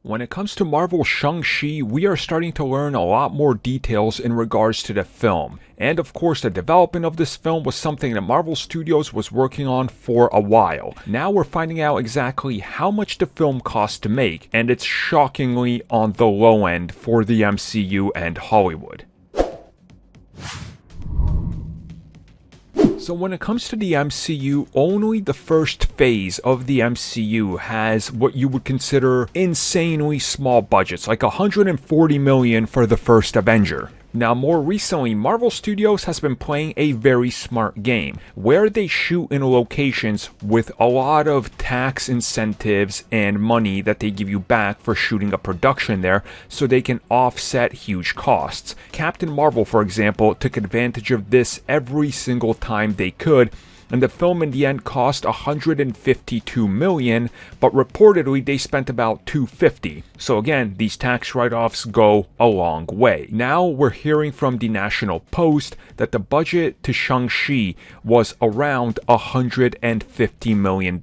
When it comes to Marvel's Shang-Chi, we are starting to learn a lot more details in regards to the film. And of course, the development of this film was something that Marvel Studios was working on for a while. Now we're finding out exactly how much the film cost to make, and it's shockingly on the low end for the MCU and Hollywood. So when it comes to the MCU, only the first phase of the MCU has what you would consider insanely small budgets, like $140 million for the first Avenger. Now, more recently, Marvel Studios has been playing a very smart game, where they shoot in locations with a lot of tax incentives and money that they give you back for shooting a production there, so they can offset huge costs. Captain Marvel, for example, took advantage of this every single time they could, and the film in the end cost $152 million, but reportedly they spent about $250. So again, these tax write-offs go a long way. Now we're hearing from the National Post that the budget to Shang-Chi was around $150 million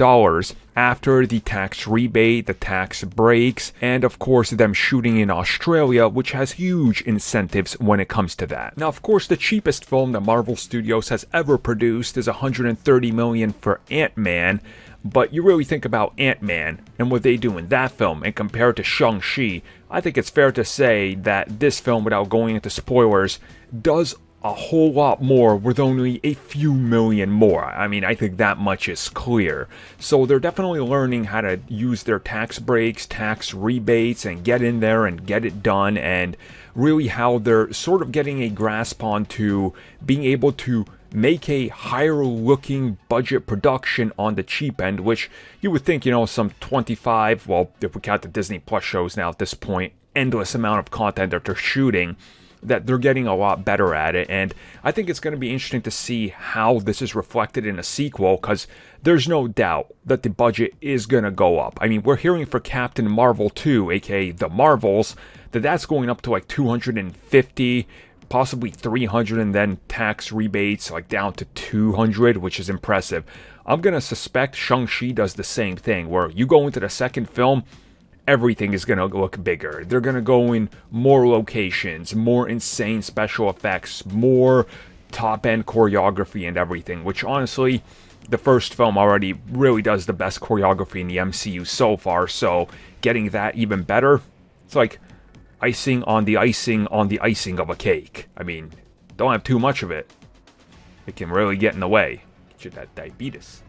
after the tax rebate, the tax breaks, and of course them shooting in Australia, which has huge incentives when it comes to that. Now, of course, the cheapest film that Marvel Studios has ever produced is $130 million for Ant-Man, but you really think about Ant-Man and what they do in that film and compare it to Shang-Chi, I think it's fair to say that this film, without going into spoilers, does a whole lot more with only a few million more. I mean, I think that much is clear. So they're definitely learning how to use their tax breaks, tax rebates, and get in there and get it done, and really how they're sort of getting a grasp onto being able to make a higher looking budget production on the cheap end, which you would think, some 25, well, if we count the Disney Plus shows now at this point, endless amount of content that they're shooting, that they're getting a lot better at it. And I think it's going to be interesting to see how this is reflected in a sequel, because there's no doubt that the budget is going to go up. I mean, we're hearing for Captain Marvel 2, aka The Marvels, that's going up to like 250, possibly 300, and then tax rebates like down to 200, which is impressive. I'm going to suspect Shang-Chi does the same thing, where you go into the second film, everything is going to look bigger. They're going to go in more locations, more insane special effects, more top-end choreography and everything, which honestly, the first film already really does the best choreography in the MCU so far, so getting that even better, it's like icing on the icing on the icing of a cake. I mean, don't have too much of it. It can really get in the way. Get you that diabetes.